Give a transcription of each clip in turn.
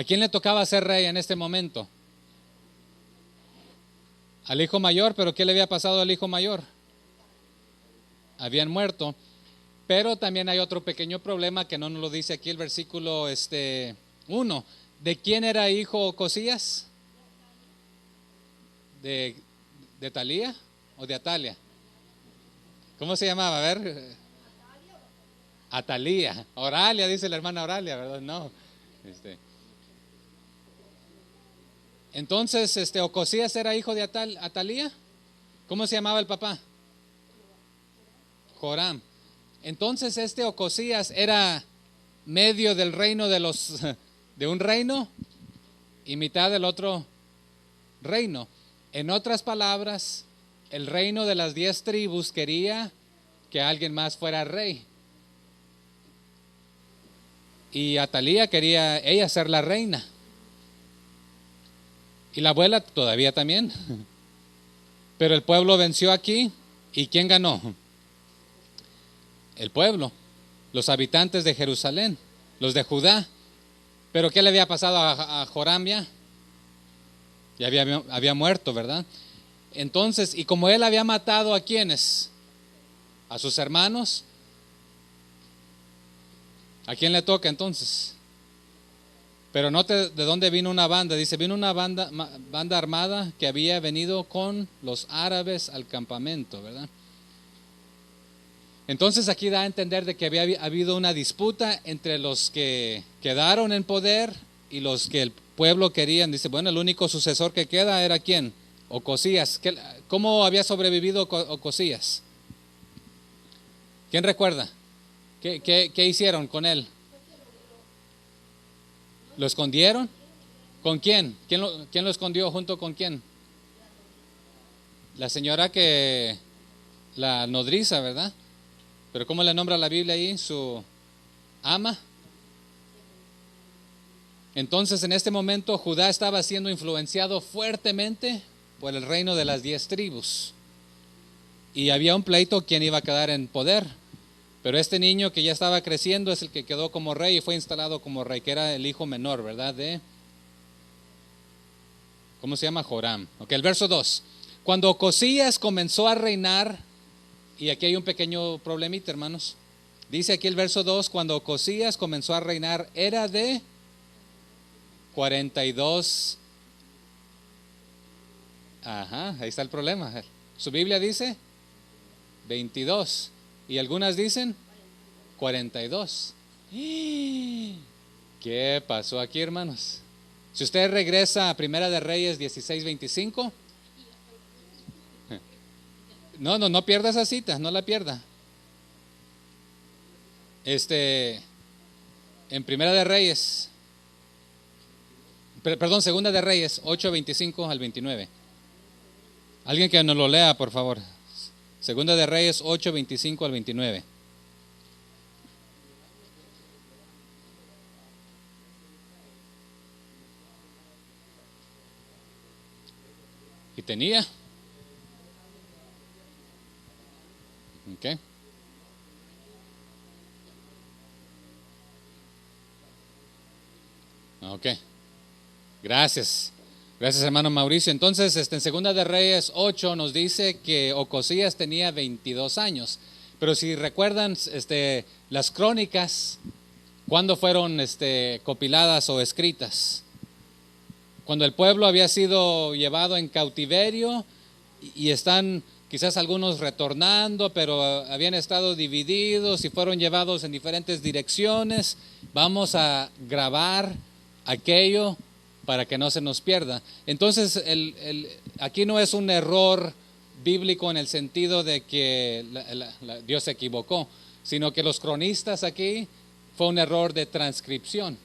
quién le tocaba ser rey en este momento? Al hijo mayor, pero ¿qué le había pasado al hijo mayor? Habían muerto. Pero también hay otro pequeño problema que no nos lo dice aquí el versículo 1. ¿De quién era hijo Ocosías? ¿De Talía o de Atalia? ¿Cómo se llamaba? A ver. Atalía. Oralia, dice la hermana Oralia, ¿verdad? No. Entonces, Ocosías era hijo de Atalía. ¿Cómo se llamaba el papá? Joram. Entonces Ocosías era medio del reino de un reino y mitad del otro reino. En otras palabras, el reino de las 10 tribus quería que alguien más fuera rey. Y Atalía quería ella ser la reina. Y la abuela todavía también. Pero el pueblo venció aquí. ¿Y quién ganó? El pueblo, los habitantes de Jerusalén, los de Judá. Pero ¿qué le había pasado a Joram ya? Ya había muerto, ¿verdad? Entonces, y como él había matado ¿a quiénes? A sus hermanos. ¿A quién le toca entonces? Pero note de dónde vino una banda. Dice, vino una banda armada que había venido con los árabes al campamento, ¿verdad? Entonces aquí da a entender de que había habido una disputa entre los que quedaron en poder y los que el pueblo querían. Dice, bueno, el único sucesor que queda era ¿quién? Ocosías. ¿Cómo había sobrevivido Ocosías? ¿Quién recuerda? ¿Qué hicieron con él? ¿Lo escondieron? ¿Con quién? ¿Quién lo escondió junto con quién? La señora la nodriza, ¿verdad? Pero ¿cómo le nombra la Biblia ahí? Su ama. Entonces en este momento Judá estaba siendo influenciado fuertemente por el reino de las 10 tribus. Y había un pleito quién iba a quedar en poder. Pero este niño que ya estaba creciendo es el que quedó como rey y fue instalado como rey, que era el hijo menor, ¿verdad? ¿Cómo se llama? Joram. Ok, el verso 2. Cuando Ocosías comenzó a reinar, y aquí hay un pequeño problemita, hermanos. Dice aquí el verso 2, cuando Ocosías comenzó a reinar, era de 42. Ajá, ahí está el problema. Su Biblia dice 22. Y algunas dicen 42. ¿Qué pasó aquí, hermanos? Si usted regresa a Primera de Reyes 16:25. No pierda esa cita, no la pierda. En Primera de Reyes, perdón, Segunda de Reyes 8:25 al 29. Alguien que nos lo lea, por favor. Segunda de Reyes 8:25 al 29. Y tenía. Ok. Ok. Gracias. Gracias, hermano Mauricio. Entonces, en Segunda de Reyes 8 nos dice que Ocosías tenía 22 años. Pero si recuerdan, las crónicas, ¿cuándo fueron copiladas o escritas? Cuando el pueblo había sido llevado en cautiverio y están quizás algunos retornando, pero habían estado divididos y fueron llevados en diferentes direcciones. Vamos a grabar aquello para que no se nos pierda. Entonces, aquí no es un error bíblico en el sentido de que Dios se equivocó, sino que los cronistas aquí fue un error de transcripción,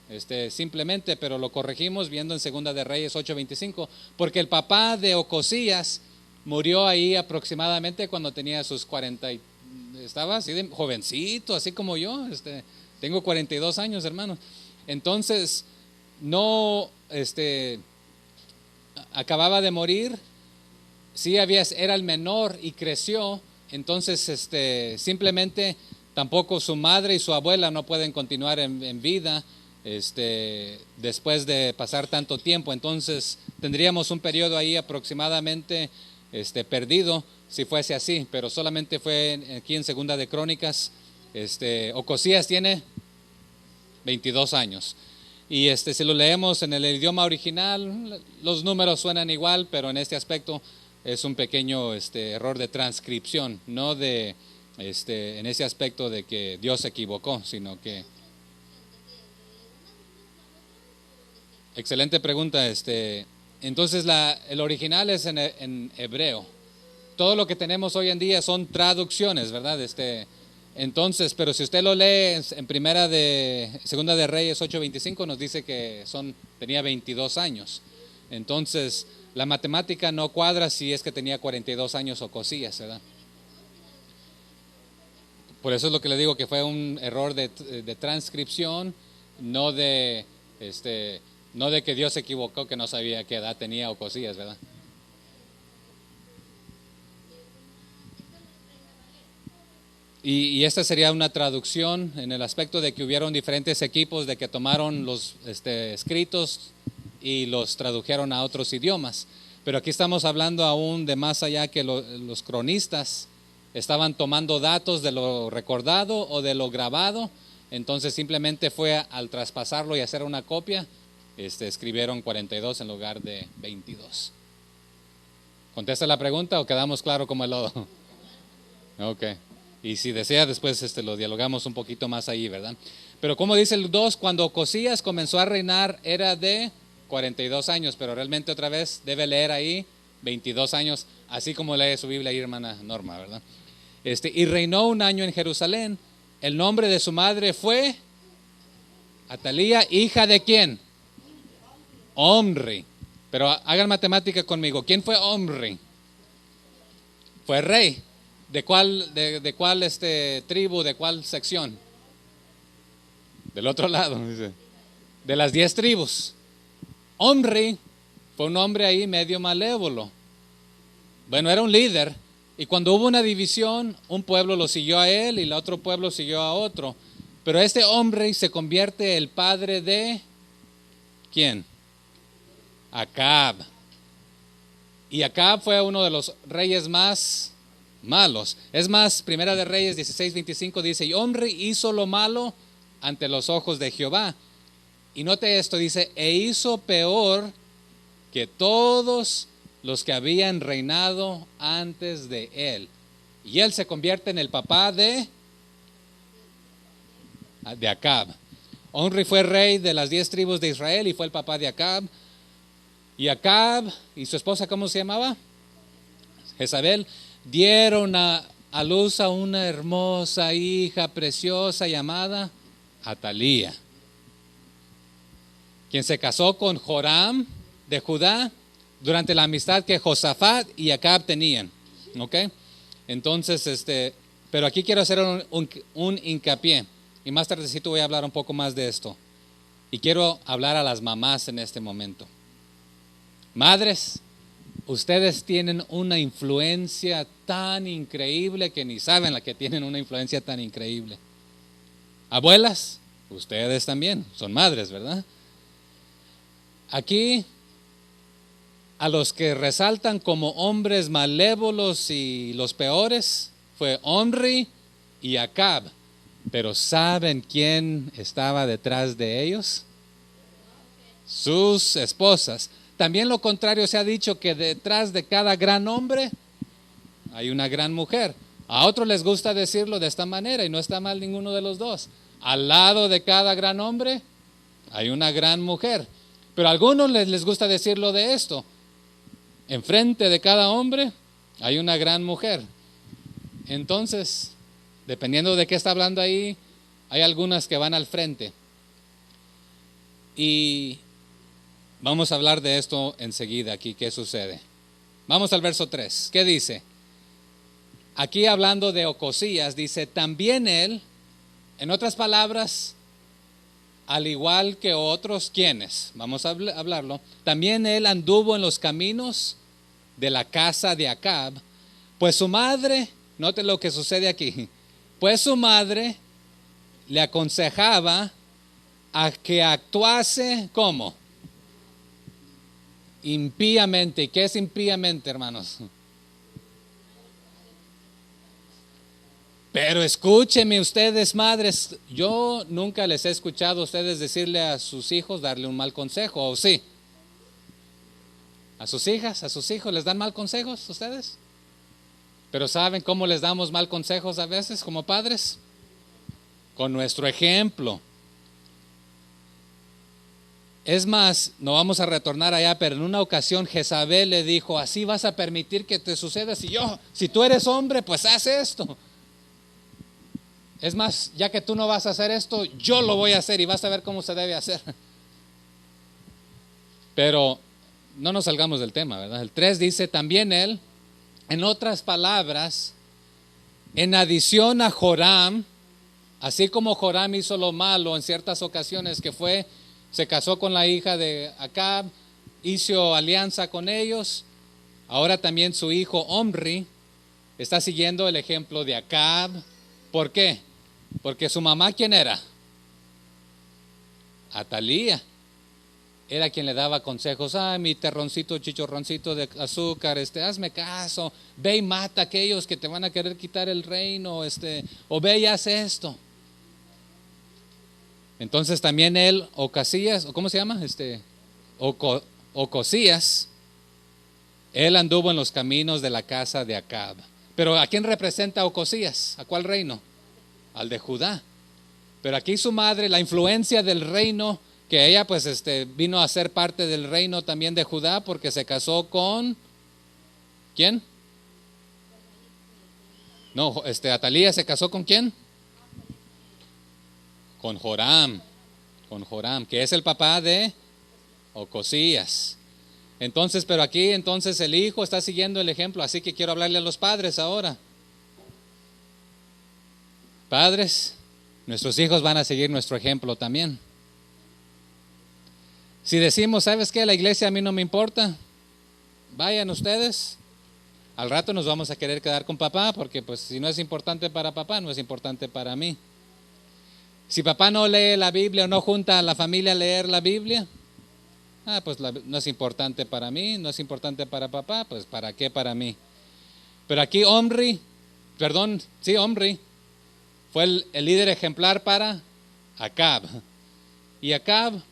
simplemente, pero lo corregimos viendo en Segunda de Reyes 8:25, porque el papá de Ocosías murió ahí aproximadamente cuando tenía sus 40, estaba así de jovencito, así como yo, tengo 42 años, hermano. Entonces, no, acababa de morir, sí era el menor y creció, entonces, simplemente tampoco su madre y su abuela no pueden continuar en vida. después de pasar tanto tiempo. Entonces tendríamos un periodo ahí aproximadamente perdido si fuese así, pero solamente fue aquí en Segunda de Crónicas. Ocosías tiene 22 años. Y si lo leemos en el idioma original, los números suenan igual, pero en este aspecto es un pequeño error de transcripción, no de en ese aspecto de que Dios se equivocó, sino que... Excelente pregunta. Entonces el original es en hebreo. Todo lo que tenemos hoy en día son traducciones, ¿verdad? Entonces, pero si usted lo lee en Segunda de Reyes 8:25 nos dice que tenía 22 años. Entonces, la matemática no cuadra si es que tenía 42 años Ocosías, ¿verdad? Por eso es lo que le digo que fue un error de transcripción, no de que Dios se equivocó, que no sabía qué edad tenía Ocosías, ¿verdad? Y esta sería una traducción en el aspecto de que hubieron diferentes equipos de que tomaron los escritos y los tradujeron a otros idiomas. Pero aquí estamos hablando aún de más allá que los cronistas estaban tomando datos de lo recordado o de lo grabado. Entonces simplemente fue al traspasarlo y hacer una copia, escribieron 42 en lugar de 22. ¿Contesta la pregunta o quedamos claro como el lodo? Ok. Y si desea después lo dialogamos un poquito más ahí, ¿verdad? Pero como dice el 2, cuando Ocosías comenzó a reinar era de 42 años, pero realmente otra vez debe leer ahí 22 años, así como lee su Biblia ahí, hermana Norma, ¿verdad? Y reinó un año en Jerusalén. El nombre de su madre fue Atalía, hija de ¿quién? Omri. Pero hagan matemática conmigo. ¿Quién fue Omri? Fue rey. ¿De cuál tribu, de cuál sección? Del otro lado, dice. De las 10 tribus. Omri fue un hombre ahí medio malévolo. Bueno, era un líder. Y cuando hubo una división, un pueblo lo siguió a él y el otro pueblo siguió a otro. Pero este hombre se convierte el padre de ¿quién? Acab. Y Acab fue uno de los reyes más malos. Es más, Primera de Reyes 16:25 dice, y Omri hizo lo malo ante los ojos de Jehová. Y note esto, dice, e hizo peor que todos los que habían reinado antes de él. Y él se convierte en el papá de Acab. Omri fue rey de las 10 tribus de Israel y fue el papá de Acab. Y Acab y su esposa, ¿cómo se llamaba? Jezabel. Dieron a luz a una hermosa hija preciosa llamada Atalía, quien se casó con Joram de Judá durante la amistad que Josafat y Acab tenían. ¿Ok? Entonces, pero aquí quiero hacer un hincapié, y más tardecito voy a hablar un poco más de esto. Y quiero hablar a las mamás en este momento. Madres, ustedes tienen una influencia tan increíble que ni saben la que tienen una influencia tan increíble. Abuelas, ustedes también son madres, ¿verdad? Aquí, a los que resaltan como hombres malévolos y los peores, fue Omri y Acab. Pero ¿saben quién estaba detrás de ellos? Sus esposas. También lo contrario se ha dicho, que detrás de cada gran hombre hay una gran mujer. A otros les gusta decirlo de esta manera y no está mal ninguno de los dos. Al lado de cada gran hombre hay una gran mujer. Pero a algunos les gusta decirlo de esto. Enfrente de cada hombre hay una gran mujer. Entonces, dependiendo de qué está hablando ahí, hay algunas que van al frente. Y vamos a hablar de esto enseguida aquí, ¿qué sucede? Vamos al verso 3, ¿qué dice? Aquí hablando de Ocosías, dice, también él, en otras palabras, al igual que otros, ¿quiénes? Vamos a hablarlo. También él anduvo en los caminos de la casa de Acab, pues su madre, note lo que sucede aquí, pues su madre le aconsejaba a que actuase, ¿cómo? Impíamente. ¿Qué es impíamente, hermanos? Pero escúcheme ustedes, madres, yo nunca les he escuchado a ustedes decirle a sus hijos, darle un mal consejo, ¿o sí? ¿A sus hijas, a sus hijos les dan mal consejos ustedes? Pero ¿saben cómo les damos mal consejos a veces como padres? Con nuestro ejemplo. Es más, no vamos a retornar allá, pero en una ocasión Jezabel le dijo, así vas a permitir que te suceda, si tú eres hombre, pues haz esto. Es más, ya que tú no vas a hacer esto, yo lo voy a hacer y vas a ver cómo se debe hacer. Pero no nos salgamos del tema, ¿verdad? El 3 dice, también él, en otras palabras, en adición a Joram, así como Joram hizo lo malo en ciertas ocasiones que se casó con la hija de Acab, hizo alianza con ellos, ahora también su hijo Omri está siguiendo el ejemplo de Acab. ¿Por qué? Porque su mamá, ¿quién era? Atalía. Era quien le daba consejos, mi terroncito, chichorroncito de azúcar, hazme caso, ve y mata a aquellos que te van a querer quitar el reino, o ve y haz esto. Entonces también él, Ocasías, ¿o cómo se llama? Ocosías, él anduvo en los caminos de la casa de Acab. Pero ¿a quién representa Ocosías? ¿A cuál reino? Al de Judá. Pero aquí su madre, la influencia del reino, que ella pues vino a ser parte del reino también de Judá porque se casó con ¿quién? No, Atalía se casó con ¿quién? Con Joram, que es el papá de Ocosías. Entonces, pero aquí entonces el hijo está siguiendo el ejemplo, así que quiero hablarle a los padres ahora. Padres, nuestros hijos van a seguir nuestro ejemplo también. Si decimos, ¿sabes qué? La iglesia a mí no me importa, vayan ustedes. Al rato nos vamos a querer quedar con papá, porque pues si no es importante para papá, no es importante para mí. Si papá no lee la Biblia o no junta a la familia a leer la Biblia, pues no es importante para mí, no es importante para papá, pues ¿para qué para mí? Pero aquí Omri fue el líder ejemplar para Acab. Y Acab,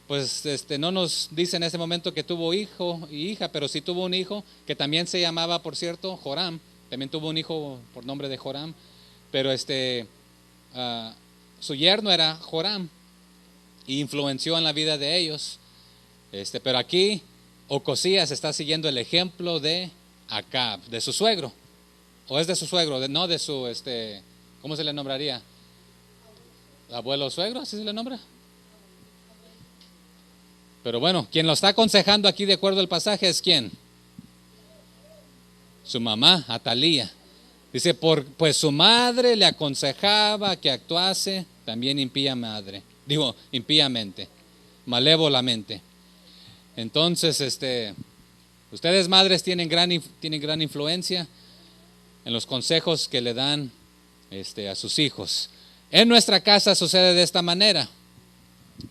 pues no nos dice en ese momento que tuvo hijo y hija, pero sí tuvo un hijo que también se llamaba, por cierto, Joram. También tuvo un hijo por nombre de Joram, pero su yerno era Joram y influenció en la vida de ellos. Pero aquí Ocosías está siguiendo el ejemplo de Acab, de su suegro, o es de su suegro, no de su ¿cómo se le nombraría? ¿Abuelo suegro? ¿Así se le nombra? Pero bueno, quien lo está aconsejando aquí de acuerdo al pasaje es ¿quién? Su mamá, Atalía. Dice, pues su madre le aconsejaba que actuase también impíamente, malévolamente. Entonces, ustedes madres tienen gran influencia en los consejos que le dan a sus hijos. En nuestra casa sucede de esta manera.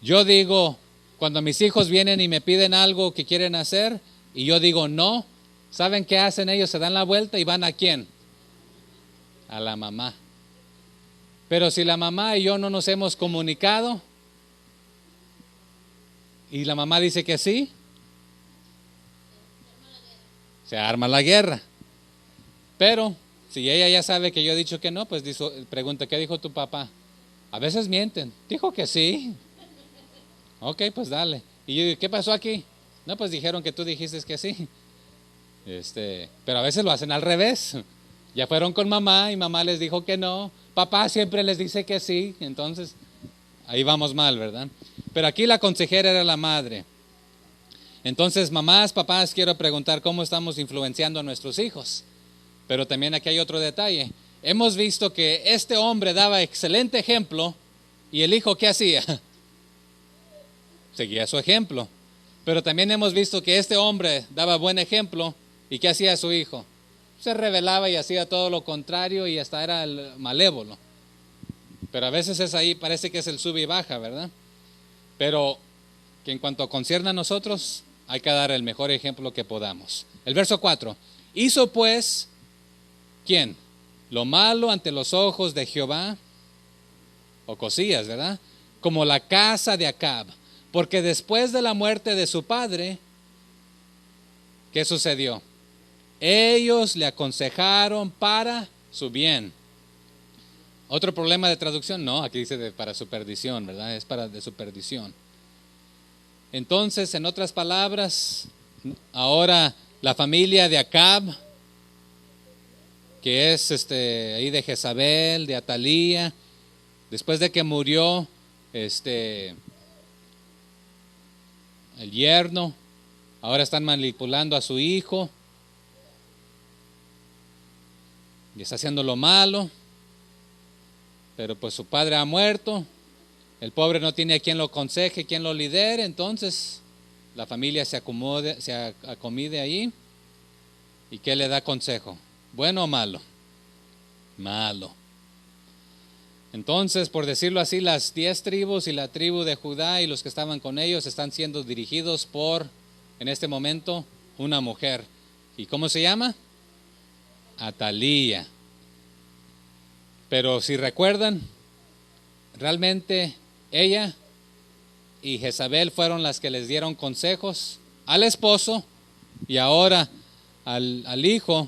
Yo digo, cuando mis hijos vienen y me piden algo que quieren hacer y yo digo no, ¿saben qué hacen ellos? Se dan la vuelta y van ¿a quién? A la mamá. Pero si la mamá y yo no nos hemos comunicado y la mamá dice que sí, se arma la guerra. Pero si ella ya sabe que yo he dicho que no, pues pregunta, ¿qué dijo tu papá? A veces mienten. Dijo que sí. Ok, pues dale. ¿Y yo, qué pasó aquí? No, pues dijeron que tú dijiste que sí. Pero a veces lo hacen al revés. Ya fueron con mamá y mamá les dijo que no. Papá siempre les dice que sí. Entonces, ahí vamos mal, ¿verdad? Pero aquí la consejera era la madre. Entonces, mamás, papás, quiero preguntar cómo estamos influenciando a nuestros hijos. Pero también aquí hay otro detalle. Hemos visto que este hombre daba excelente ejemplo y el hijo, ¿qué hacía? Seguía su ejemplo. Pero también hemos visto que este hombre daba buen ejemplo y ¿qué hacía su hijo? Se rebelaba y hacía todo lo contrario y hasta era el malévolo. Pero a veces es ahí, parece que es el sube y baja, ¿verdad? pero que en cuanto concierne a nosotros, hay que dar el mejor ejemplo que podamos. El verso 4. Hizo pues, ¿quién? Lo malo ante los ojos de Jehová, Ocosías, ¿verdad? Como la casa de Acab, porque después de la muerte de su padre, ¿qué sucedió? Ellos le aconsejaron para su bien. Otro problema de traducción, no, aquí dice para su perdición, ¿verdad? Es para de su perdición. Entonces, en otras palabras, ahora la familia de Acab, que es ahí de Jezabel, de Atalía, después de que murió el yerno, ahora están manipulando a su hijo y está haciendo lo malo, pero pues su padre ha muerto, el pobre no tiene a quien lo aconseje, quien lo lidere, entonces la familia se acomide ahí. ¿Y qué le da consejo? ¿Bueno o malo? Malo. Entonces, por decirlo así, las 10 tribus y la tribu de Judá y los que estaban con ellos están siendo dirigidos por, en este momento, una mujer. ¿Y cómo se llama? Atalía. Pero si recuerdan, realmente ella y Jezabel fueron las que les dieron consejos al esposo y ahora al hijo,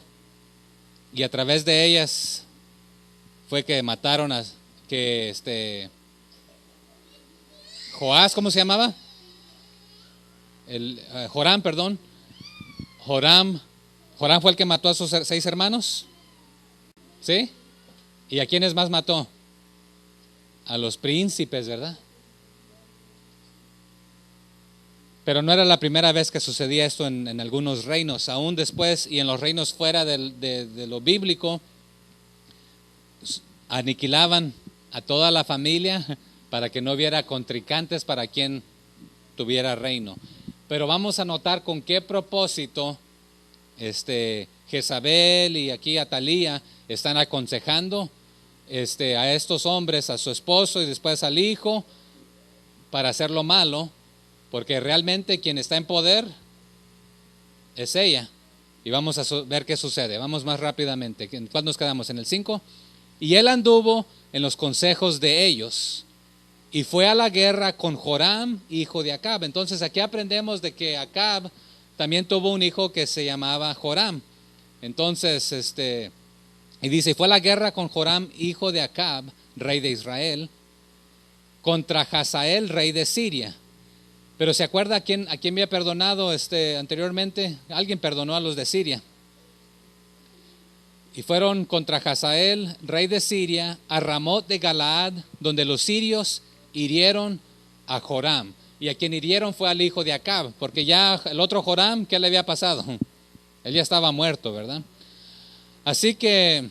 y a través de ellas fue que mataron a Joás, ¿cómo se llamaba? Joram, perdón. Joram fue el que mató a sus 6 hermanos. ¿Sí? ¿Y a quiénes más mató? A los príncipes, ¿verdad? Pero no era la primera vez que sucedía esto en algunos reinos. Aún después, y en los reinos fuera de lo bíblico, aniquilaban a toda la familia para que no hubiera contrincantes para quien tuviera reino. Pero vamos a notar con qué propósito Jezabel y aquí Atalía están aconsejando a estos hombres, a su esposo y después al hijo, para hacer lo malo, porque realmente quien está en poder es ella. Y vamos a ver qué sucede. Vamos más rápidamente. ¿En cuál nos quedamos? En el 5. Y él anduvo en los consejos de ellos y fue a la guerra con Joram, hijo de Acab. Entonces aquí aprendemos de que Acab también tuvo un hijo que se llamaba Joram. Entonces, y dice, y fue a la guerra con Joram, hijo de Acab, rey de Israel, contra Hazael, rey de Siria. Pero ¿se acuerda a quién había perdonado anteriormente? Alguien perdonó a los de Siria. Y fueron contra Hazael, rey de Siria, a Ramot de Galaad, donde los sirios hirieron a Joram. Y a quien hirieron fue al hijo de Acab, porque ya el otro Joram, ¿qué le había pasado? Él ya estaba muerto, ¿verdad? Así que,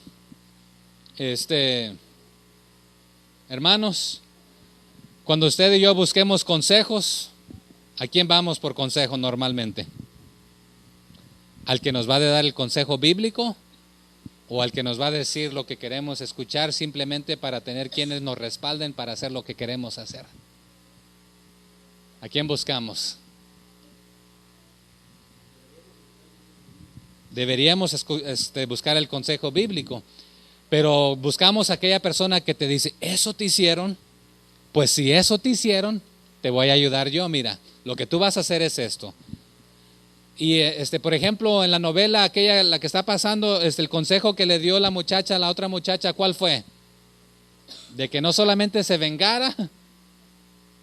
hermanos, cuando usted y yo busquemos consejos, ¿a quién vamos por consejo normalmente? ¿Al que nos va a dar el consejo bíblico? ¿O al que nos va a decir lo que queremos escuchar simplemente para tener quienes nos respalden para hacer lo que queremos hacer? ¿A quién buscamos? Deberíamos buscar el consejo bíblico, pero buscamos a aquella persona que te dice, ¿eso te hicieron? Pues si eso te hicieron, te voy a ayudar yo. Mira, lo que tú vas a hacer es esto. Y por ejemplo, en la novela aquella, la que está pasando, el consejo que le dio la muchacha a la otra muchacha, ¿cuál fue? De que no solamente se vengara,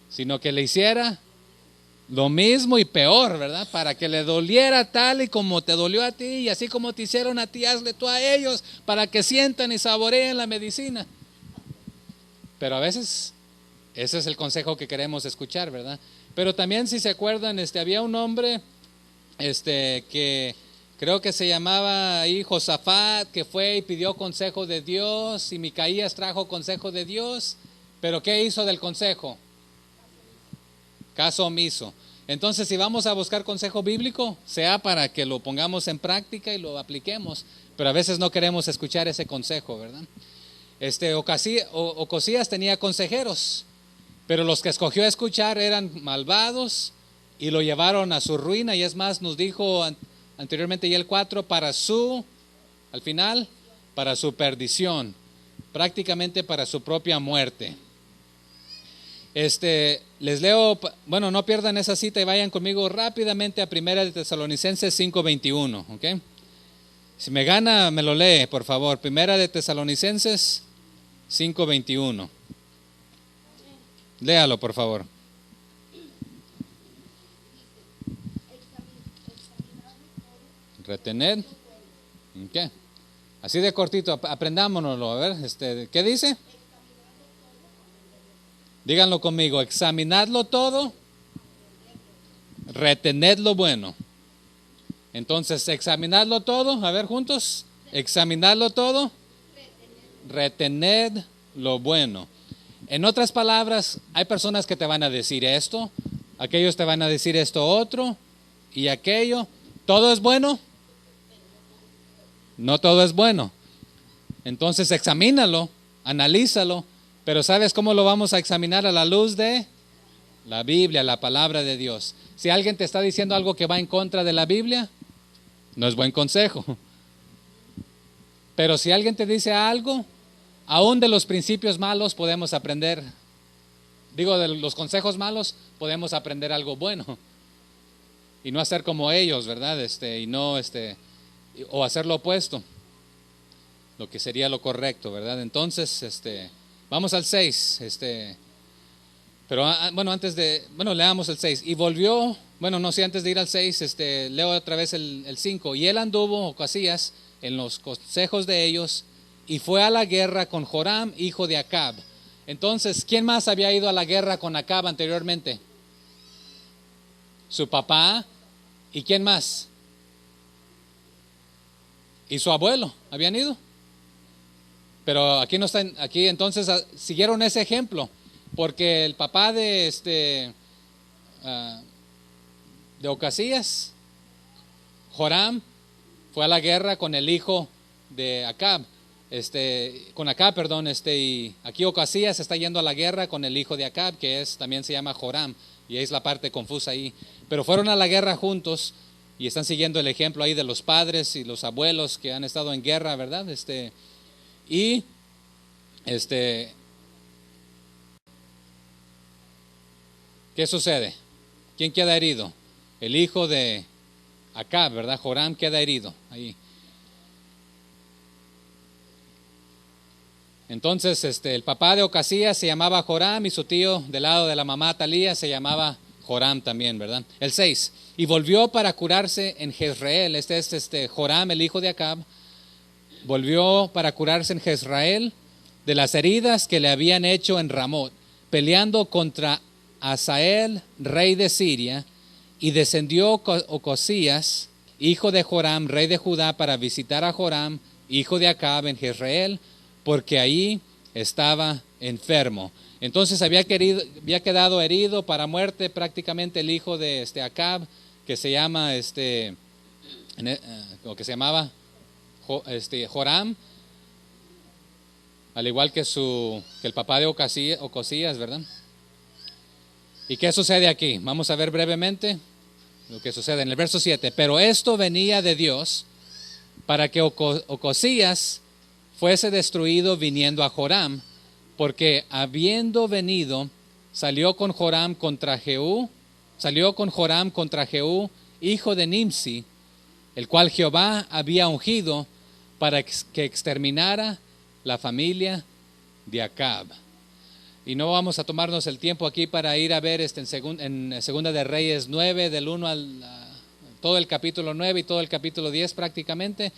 sino que le hiciera lo mismo y peor, ¿verdad? Para que le doliera tal y como te dolió a ti, y así como te hicieron a ti, hazle tú a ellos, para que sientan y saboreen la medicina. Pero a veces ese es el consejo que queremos escuchar, ¿verdad? Pero también, si se acuerdan, había un hombre que creo que se llamaba ahí Josafat, que fue y pidió consejo de Dios, y Micaías trajo consejo de Dios, pero ¿qué hizo del consejo? Caso omiso. Entonces, si vamos a buscar consejo bíblico, sea para que lo pongamos en práctica y lo apliquemos, pero a veces no queremos escuchar ese consejo, ¿verdad? Ocosías tenía consejeros, Pero los que escogió escuchar eran malvados y lo llevaron a su ruina. Y es más, nos dijo anteriormente ya el 4, al final, para su perdición, prácticamente para su propia muerte. Les leo, bueno, no pierdan esa cita y vayan conmigo rápidamente a Primera de Tesalonicenses 5:21, ¿ok? Si me gana, me lo lee, por favor. Primera de Tesalonicenses 5:21. Léalo, por favor. Retener. ¿Qué? Así de cortito, aprendámonoslo. A ver, ¿qué dice? Díganlo conmigo. Examinadlo todo, retened lo bueno. Entonces, examinadlo todo. A ver, juntos. Examinadlo todo, retened lo bueno. En otras palabras, hay personas que te van a decir esto, aquellos te van a decir esto otro y aquello. ¿Todo es bueno? No todo es bueno. Entonces examínalo, analízalo, pero ¿sabes cómo lo vamos a examinar? A la luz de la Biblia, la palabra de Dios. Si alguien te está diciendo algo que va en contra de la Biblia, no es buen consejo. Pero si alguien te dice algo, aún de los principios malos podemos aprender, de los consejos malos podemos aprender algo bueno y no hacer como ellos, ¿verdad? Y no o hacer lo opuesto, lo que sería lo correcto, ¿verdad? Entonces, vamos al 6, pero leamos el 6. Y volvió, antes de ir al 6, leo otra vez el 5. Y él anduvo, Ocasías, en los consejos de ellos, y fue a la guerra con Joram, hijo de Acab. Entonces, ¿quién más había ido a la guerra con Acab anteriormente? Su papá. ¿Y quién más? Y su abuelo, ¿habían ido? Pero aquí no están, aquí entonces siguieron ese ejemplo, porque el papá de Ocasías, Joram, fue a la guerra con el hijo de Acab, y aquí Ocasías está yendo a la guerra con el hijo de Acab, que también se llama Joram, y es la parte confusa ahí. Pero fueron a la guerra juntos y están siguiendo el ejemplo ahí de los padres y los abuelos que han estado en guerra, ¿verdad? ¿Qué sucede? ¿Quién queda herido? El hijo de Acab, ¿verdad? Joram queda herido ahí. Entonces, el papá de Ocasías se llamaba Joram y su tío del lado de la mamá Talía se llamaba Joram también, ¿verdad? El 6. Y volvió para curarse en Jezreel. Joram, el hijo de Acab, volvió para curarse en Jezreel de las heridas que le habían hecho en Ramot, peleando contra Hazael, rey de Siria, y descendió Ocosías, hijo de Joram, rey de Judá, para visitar a Joram, hijo de Acab, en Jezreel, porque ahí estaba enfermo. Entonces había quedado herido para muerte prácticamente el hijo de Acab, que se llama Joram, al igual que el papá de Ocosías, ¿verdad? ¿Y qué sucede aquí? Vamos a ver brevemente lo que sucede en el verso 7. Pero esto venía de Dios para que Ocosías fuese destruido viniendo a Joram, porque habiendo venido, salió con Joram contra Jehú, hijo de Nimsi, el cual Jehová había ungido para que exterminara la familia de Acab. Y no vamos a tomarnos el tiempo aquí para ir a ver en Segunda de Reyes 9, del 1 todo el capítulo 9 y todo el capítulo 10 prácticamente,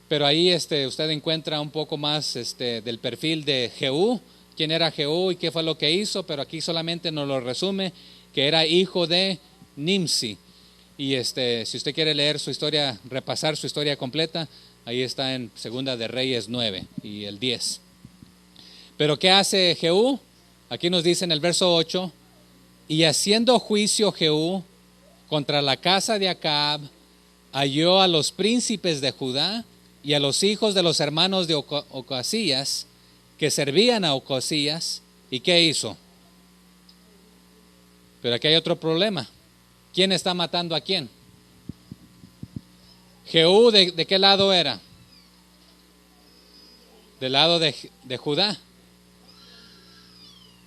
pero ahí usted encuentra un poco más del perfil de Jehú, quién era Jehú y qué fue lo que hizo, pero aquí solamente nos lo resume, que era hijo de Nimsi. Y si usted quiere leer su historia, repasar su historia completa, ahí está en Segunda de Reyes 9 y el 10. Pero ¿qué hace Jehú? Aquí nos dice en el verso 8, y haciendo juicio Jehú contra la casa de Acab, halló a los príncipes de Judá y a los hijos de los hermanos de Ocosías, que servían a Ocosías, ¿y qué hizo? Pero aquí hay otro problema. ¿Quién está matando a quién? Jehú, ¿de qué lado era? Del lado de Judá.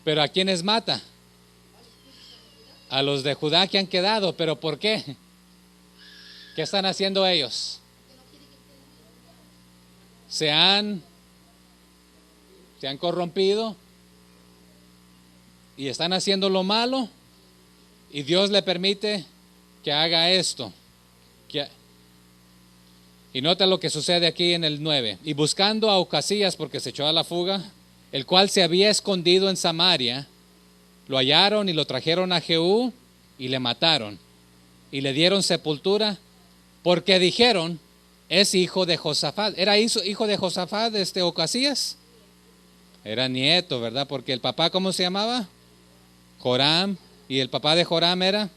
Pero ¿a quiénes mata? A los de Judá que han quedado. ¿Pero por qué? ¿Qué están haciendo ellos? Se han corrompido y están haciendo lo malo, y Dios le permite que haga esto. Y nota lo que sucede aquí en el 9. Y buscando a Ocasías, porque se echó a la fuga, el cual se había escondido en Samaria, lo hallaron y lo trajeron a Jehú y le mataron y le dieron sepultura, porque dijeron: es hijo de Josafat. ¿Era hijo de Josafat Ocasías? Era nieto, ¿verdad? Porque el papá, ¿cómo se llamaba? Joram. Y el papá de Joram era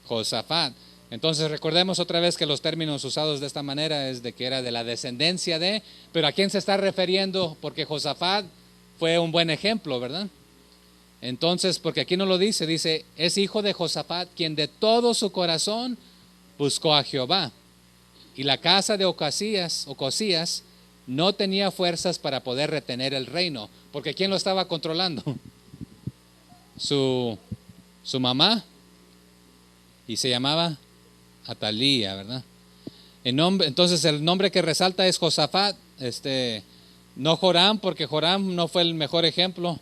Josafat. Entonces recordemos otra vez que los términos usados de esta manera es de que era de la descendencia de. Pero ¿a quién se está refiriendo? Porque Josafat fue un buen ejemplo, ¿verdad? Entonces, porque aquí no lo dice, es hijo de Josafat, quien de todo su corazón buscó a Jehová. Y la casa de Ocosías no tenía fuerzas para poder retener el reino, porque ¿quién lo estaba controlando? Su mamá, y se llamaba Atalía, ¿verdad? Entonces el nombre que resalta es Josafat, no Joram, porque Joram no fue el mejor ejemplo,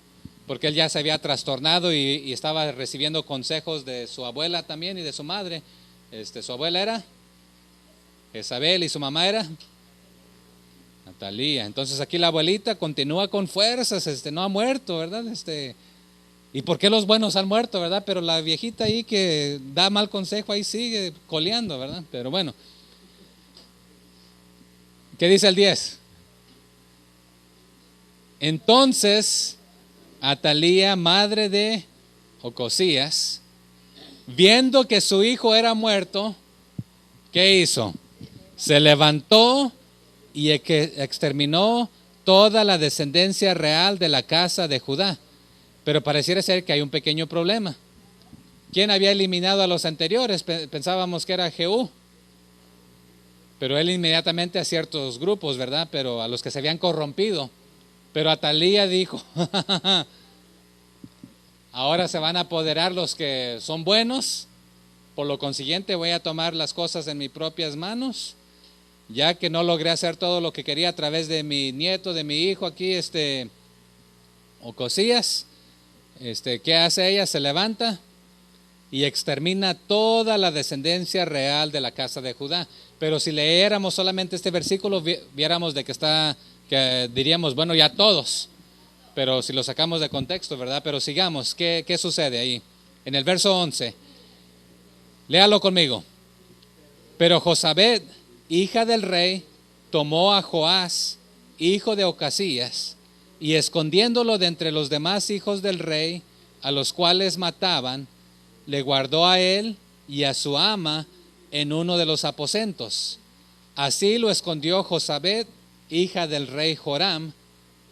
porque él ya se había trastornado y estaba recibiendo consejos de su abuela también y de su madre. Su abuela era Jezabel y su mamá era Atalía. Entonces aquí la abuelita continúa con fuerzas, no ha muerto, ¿verdad? ¿Y por qué los buenos han muerto, verdad? Pero la viejita ahí que da mal consejo ahí sigue coleando, ¿verdad? Pero bueno, ¿qué dice el 10? Entonces Atalía, madre de Ocosías, viendo que su hijo era muerto, ¿qué hizo? Se levantó y exterminó toda la descendencia real de la casa de Judá. Pero pareciera ser que hay un pequeño problema. ¿Quién había eliminado a los anteriores? Pensábamos que era Jehú. Pero él inmediatamente a ciertos grupos, ¿verdad? Pero a los que se habían corrompido. Pero Atalía dijo: ahora se van a apoderar los que son buenos. Por lo consiguiente voy a tomar las cosas en mis propias manos. Ya que no logré hacer todo lo que quería a través de mi nieto, de mi hijo aquí, Ocosías. ¿Qué hace ella? Se levanta y extermina toda la descendencia real de la casa de Judá. Pero si leéramos solamente este versículo, viéramos de que diríamos, bueno, ya todos. Pero si lo sacamos de contexto, ¿verdad? Pero sigamos, ¿qué sucede ahí? En el verso 11, léalo conmigo. Pero Josabed, hija del rey, tomó a Joás, hijo de Ocasías, y escondiéndolo de entre los demás hijos del rey, a los cuales mataban, le guardó a él y a su ama en uno de los aposentos. Así lo escondió Josabed, hija del rey Joram,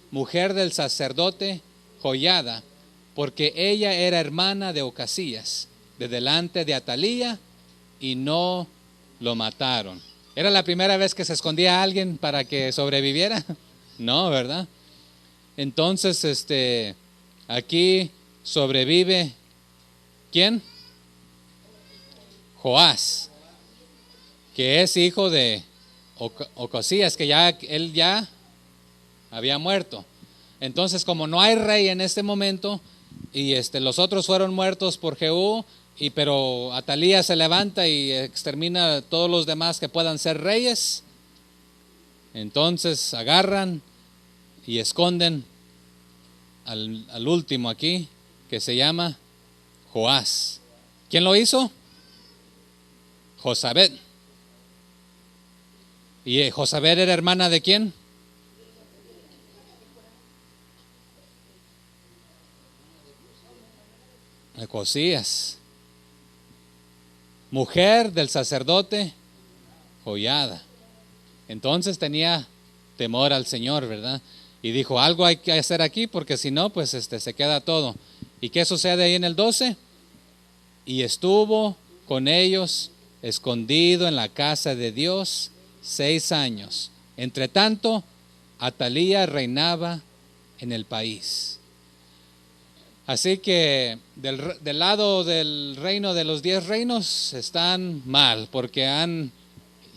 mujer del sacerdote Joiada, porque ella era hermana de Ocasías, de delante de Atalía, y no lo mataron. ¿Era la primera vez que se escondía a alguien para que sobreviviera? No, ¿verdad? Entonces, aquí sobrevive, ¿quién? Joás, que es hijo de Ocosías, que él ya había muerto. Entonces, como no hay rey en este momento, y los otros fueron muertos por Jehú, pero Atalía se levanta y extermina a todos los demás que puedan ser reyes. Entonces agarran y esconden al último aquí, que se llama Joás. ¿Quién lo hizo? Josabed. ¿Y Josabed era hermana de quién? De Ocosías, mujer del sacerdote Joiada. Entonces tenía temor al Señor, ¿verdad? Y dijo, algo hay que hacer aquí, porque si no, pues se queda todo. ¿Y qué sucede ahí en el 12? y estuvo con ellos escondido en la casa de Dios 6 años. Entre tanto, Atalía reinaba en el país. Así que del lado del reino de los 10 reinos están mal, porque han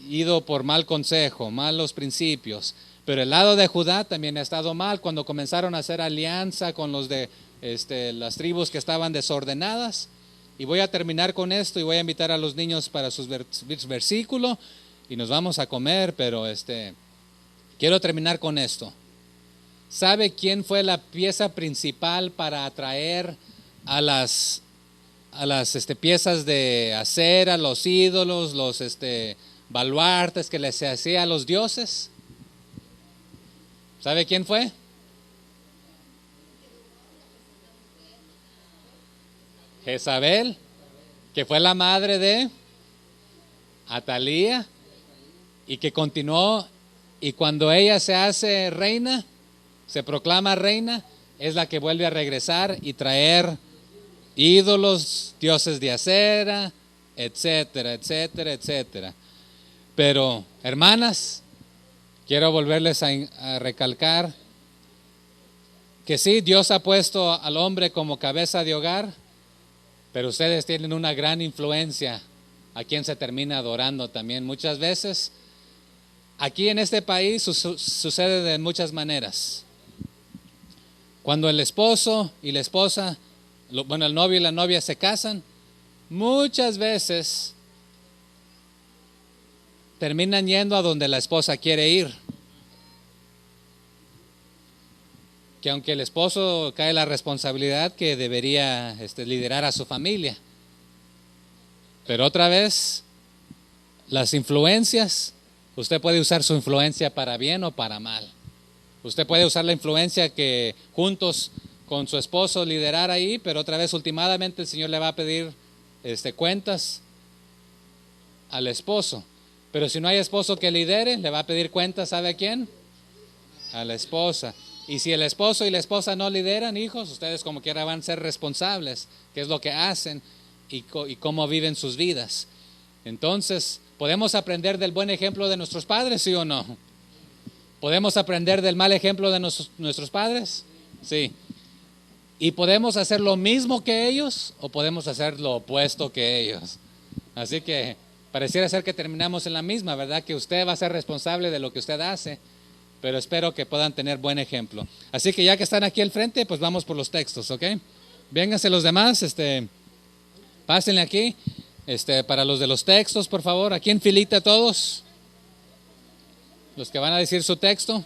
ido por mal consejo, malos principios. Pero el lado de Judá también ha estado mal cuando comenzaron a hacer alianza con los de las tribus que estaban desordenadas. Y voy a terminar con esto y voy a invitar a los niños para sus versículos y nos vamos a comer, pero quiero terminar con esto. ¿Sabe quién fue la pieza principal para atraer a las piezas de acera, los ídolos, los baluartes que les hacía a los dioses? ¿Sabe quién fue? Jezabel, que fue la madre de Atalía y que continuó, y cuando ella se hace reina, se proclama reina, es la que vuelve a regresar y traer ídolos, dioses de acera, etcétera, etcétera, etcétera. Pero, hermanas, quiero volverles a recalcar que sí, Dios ha puesto al hombre como cabeza de hogar, pero ustedes tienen una gran influencia a quien se termina adorando también. Muchas veces, aquí en este país sucede de muchas maneras. Cuando el esposo y la esposa, el novio y la novia se casan, muchas veces terminan yendo a donde la esposa quiere ir. Que aunque el esposo cae la responsabilidad que debería liderar a su familia. Pero otra vez, las influencias, usted puede usar su influencia para bien o para mal. Usted puede usar la influencia que juntos con su esposo liderar ahí, pero otra vez últimamente el Señor le va a pedir cuentas al esposo. Pero si no hay esposo que lidere, le va a pedir cuentas, ¿sabe a quién? A la esposa. Y si el esposo y la esposa no lideran, hijos, ustedes como quiera van a ser responsables, qué es lo que hacen y cómo viven sus vidas. Entonces, ¿podemos aprender del buen ejemplo de nuestros padres, sí o no? ¿Podemos aprender del mal ejemplo de nuestros padres? Sí. ¿Y podemos hacer lo mismo que ellos o podemos hacer lo opuesto que ellos? Así que pareciera ser que terminamos en la misma, ¿verdad? Que usted va a ser responsable de lo que usted hace, pero espero que puedan tener buen ejemplo. Así que ya que están aquí al frente, pues vamos por los textos, ¿ok? Vénganse los demás, pásenle aquí, para los de los textos, por favor, aquí en filita todos, los que van a decir su texto.